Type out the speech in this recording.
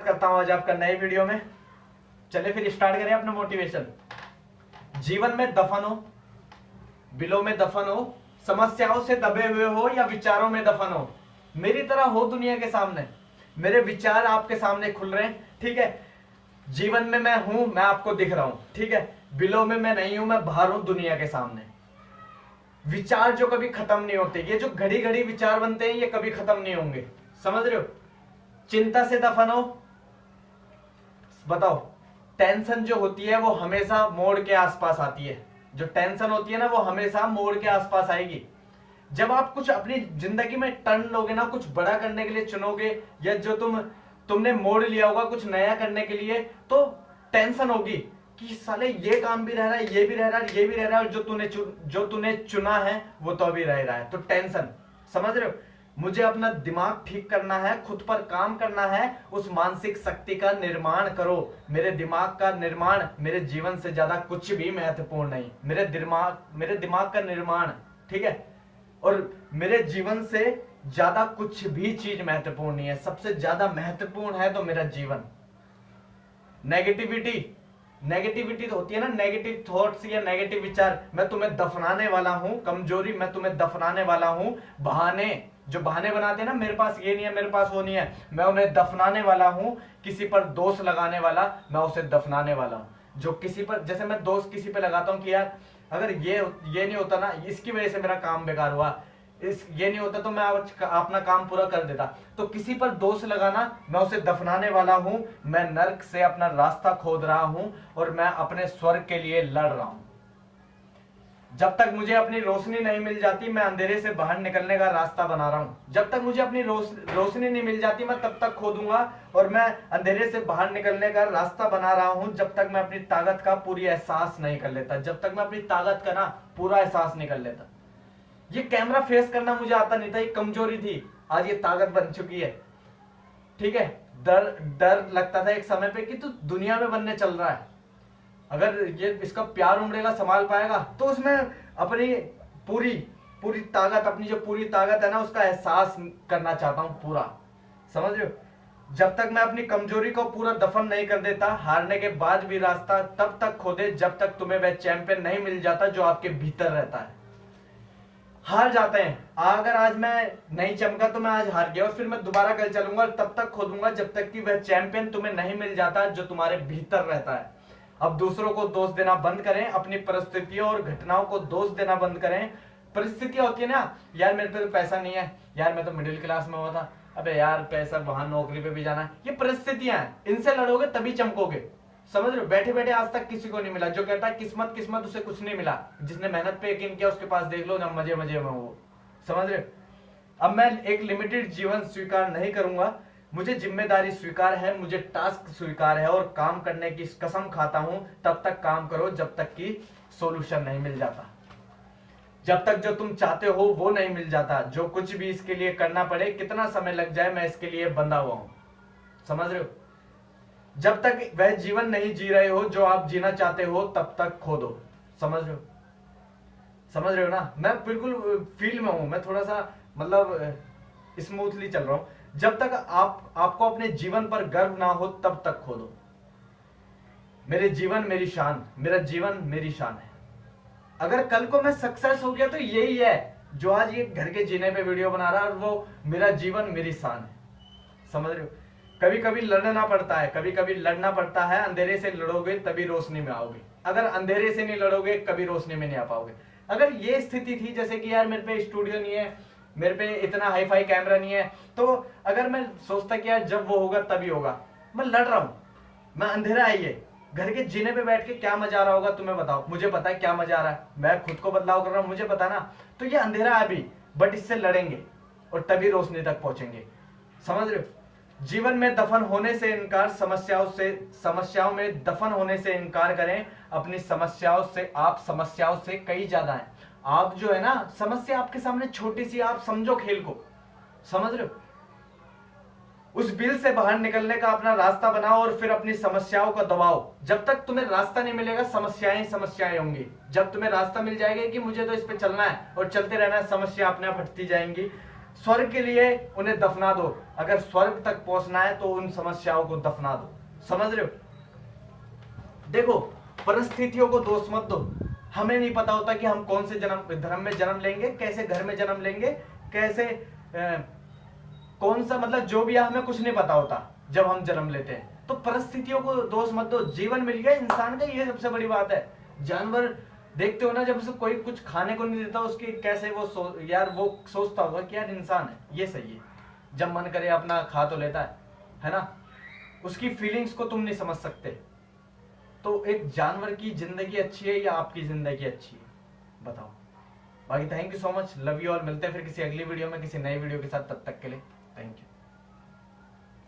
करता हूं आज आपका नए वीडियो में। चलिए फिर स्टार्ट करें अपना मोटिवेशन। जीवन में दफन हो, बिलों में दफन हो, समस्याओं से दबे हुए हो या विचारों में दफन हो, मेरी तरह हो दुनिया के सामने। मेरे विचार आपके सामने खुल रहे हैं, ठीक है। जीवन में मैं हूं, मैं आपको दिख रहा हूं, ठीक है। बिलों में मैं नहीं हूं, मैं बाहर हूं दुनिया के सामने। विचार जो कभी खत्म नहीं होते, ये जो घड़ी घड़ी विचार बनते हैं ये कभी खत्म नहीं होंगे, समझ रहे हो। चिंता से दफन हो। बताओ, टेंशन जो होती है वो हमेशा मोड़ के आसपास आती है। जो टेंशन होती है ना वो हमेशा मोड़ के आसपास आएगी। जब आप कुछ अपनी जिंदगी में टर्न लोगे ना, कुछ बड़ा करने के लिए चुनोगे, या जो तुमने मोड़ लिया होगा कुछ नया करने के लिए, तो टेंशन होगी कि साले ये काम भी रह रहा है, ये भी रह रहा है, ये भी रह रहा है, और जो तूने चुना है वो तो अभी रह रहा है। तो टेंशन, समझ रहे हो। मुझे अपना दिमाग ठीक करना है, खुद पर काम करना है, उस मानसिक शक्ति का निर्माण करो। मेरे दिमाग का निर्माण मेरे जीवन से ज्यादा कुछ भी महत्वपूर्ण नहीं। मेरे दिमाग का निर्माण, ठीक है, और मेरे जीवन से ज्यादा कुछ भी चीज महत्वपूर्ण नहीं है। सबसे ज्यादा महत्वपूर्ण है तो मेरा जीवन। नेगेटिविटी तो होती है ना, नेगेटिव थॉट्स या नेगेटिव विचार, मैं तुम्हें दफनाने वाला हूं। कमजोरी, मैं तुम्हें दफनाने वाला हूं। बहाने, जो बहाने बनाते हैं ना, मेरे पास ये नहीं है, मेरे पास वो नहीं है, मैं उन्हें दफनाने वाला हूं। किसी पर दोष लगाने वाला, मैं उसे दफनाने वाला हूं। जो किसी पर, जैसे मैं दोष किसी पे लगाता हूं कि यार अगर ये नहीं होता ना, इसकी वजह से मेरा काम बेकार हुआ, ये नहीं होता तो मैं अपना काम पूरा कर देता, तो किसी पर दोष लगाना, मैं उसे दफनाने वाला हूं। मैं नर्क से अपना रास्ता खोद रहा हूं और मैं अपने स्वर्ग के लिए लड़ रहा हूं। जब तक मुझे अपनी रोशनी नहीं मिल जाती, मैं अंधेरे से बाहर निकलने का रास्ता बना रहा हूं। जब तक मुझे अपनी रोशनी नहीं मिल जाती, मैं तब तक खोदूंगा और मैं अंधेरे से बाहर निकलने का रास्ता बना रहा हूं। जब तक मैं अपनी ताकत का पूरी एहसास नहीं कर लेता, जब तक मैं अपनी ताकत का ना पूरा एहसास नहीं कर लेता। ये कैमरा फेस करना मुझे आता नहीं था, ये कमजोरी थी, आज ये ताकत बन चुकी है, ठीक है। डर लगता था एक समय पे कि तू दुनिया में बनने चल रहा है, अगर ये इसका प्यार उमड़ेगा, संभाल पाएगा, तो उसमें अपनी पूरी ताकत, अपनी जो पूरी ताकत है ना, उसका एहसास करना चाहता हूं पूरा, समझ रहे हो। जब तक मैं अपनी कमजोरी को पूरा दफन नहीं कर देता, हारने के बाद भी रास्ता तब तक खोदे जब तक तुम्हें वह चैंपियन नहीं मिल जाता जो आपके भीतर रहता है। हार जाते हैं, अगर आज मैं नहीं चमका तो मैं आज हार गया, और फिर मैं दोबारा कल चलूंगा और तब तक खोदूंगा जब तक कि वह चैंपियन तुम्हें नहीं मिल जाता जो तुम्हारे भीतर रहता है। अब दूसरों को दोष देना बंद करें, अपनी परिस्थितियों और घटनाओं को दोष देना बंद करें। परिस्थितियां होती है ना, यार मेरे पे तो पैसा नहीं है, यार मैं तो मिडिल क्लास में हुआ था, अबे यार पैसा, वहां नौकरी पे भी जाना है, ये परिस्थितियां हैं, इनसे लड़ोगे तभी चमकोगे, समझ रहे हो। बैठे बैठे आज तक किसी को नहीं मिला। जो कहता है किस्मत, उसे कुछ नहीं मिला। जिसने मेहनत पे यकीन किया उसके पास देख लो ना, मजे में वो, समझ रहे हो। अब मैं एक लिमिटेड जीवन स्वीकार नहीं करूंगा, मुझे जिम्मेदारी स्वीकार है, मुझे टास्क स्वीकार है, और काम करने की कसम खाता हूं। तब तक काम करो जब तक कि सोल्यूशन नहीं मिल जाता, जब तक जो तुम चाहते हो वो नहीं मिल जाता। जो कुछ भी इसके लिए करना पड़े, कितना समय लग जाए, मैं इसके लिए बंधा हुआ हूं, समझ रहे हो। जब तक वह जीवन नहीं जी रहे हो जो आप जीना चाहते हो, तब तक खो दो, समझ रहे हो ना। मैं बिल्कुल फील में हूं, मैं थोड़ा सा मतलब स्मूथली चल रहा हूं। जब तक आपको अपने जीवन पर गर्व ना हो, तब तक खो दो। मेरे जीवन मेरी शान, मेरा जीवन मेरी शान है। अगर कल को मैं सक्सेस हो गया तो यही है जो आज ये घर के जीने पे वीडियो बना रहा है, और वो मेरा जीवन मेरी शान है, समझ रहे हो। कभी कभी लड़ना पड़ता है, अंधेरे से लड़ोगे तभी रोशनी में आओगे। अगर अंधेरे से नहीं लड़ोगे कभी रोशनी में नहीं आ पाओगे। अगर ये स्थिति थी जैसे कि यार मेरे पे स्टूडियो नहीं है, मेरे पे इतना हाई फाई कैमरा नहीं है, तो अगर मैं सोचता कि यार जब वो होगा तभी होगा, मैं लड़ रहा हूं, मैं अंधेरा है, ये घर के जीने पे बैठ के क्या मजा आ रहा होगा तुम्हें बताओ। मुझे पता है क्या मजा आ रहा है, मैं खुद को बदलाव कर रहा हूं, मुझे पता ना। तो ये अंधेरा है अभी, बट इससे लड़ेंगे और तभी रोशनी तक पहुंचेंगे, समझ रहे हो। जीवन में दफन होने से इनकार, समस्याओं में दफन होने से इनकार करें। अपनी समस्याओं से, आप समस्याओं से कई ज्यादा हैं। आप जो है ना, समस्या आपके सामने छोटी सी, आप समझो खेल को, समझ रहे हो। उस बिल से बाहर निकलने का अपना रास्ता बनाओ और फिर अपनी समस्याओं को दबाओ। जब तक तुम्हें रास्ता नहीं मिलेगा, समस्याएं होंगी। जब तुम्हें रास्ता मिल जाएगा कि मुझे तो इस पे चलना है और चलते रहना है, समस्या अपने आप हटती जाएंगी। स्वर्ग के लिए उन्हें दफना दो। अगर स्वर्ग तक पहुंचना है तो उन समस्याओं को दफना दो। समझ रहे हो? देखो, परिस्थितियों को दोष मत दो। हमें नहीं पता होता कि हम कौन से धर्म में जन्म लेंगे, कैसे घर में जन्म लेंगे, कैसे कौन सा, मतलब जो भी है, हमें कुछ नहीं पता होता जब हम जन्म लेते हैं। तो परिस्थितियों को दोष मत दो। जीवन मिल गया इंसान का, ये सबसे बड़ी बात है। जानवर देखते हो ना, जब उसे कोई कुछ खाने को नहीं देता, उसकी कैसे वो यार वो सोचता होगा कि यार इंसान है, ये सही है, जब मन करे अपना खा तो लेता है ना। उसकी फीलिंग्स को तुम नहीं समझ सकते। तो एक जानवर की जिंदगी अच्छी है या आपकी जिंदगी अच्छी है, बताओ। बाकी thank you so much, love you all. मिलते हैं फिर किसी अगली वीडियो में, किसी नई वीडियो के साथ। तब तक के लिए थैंक यू।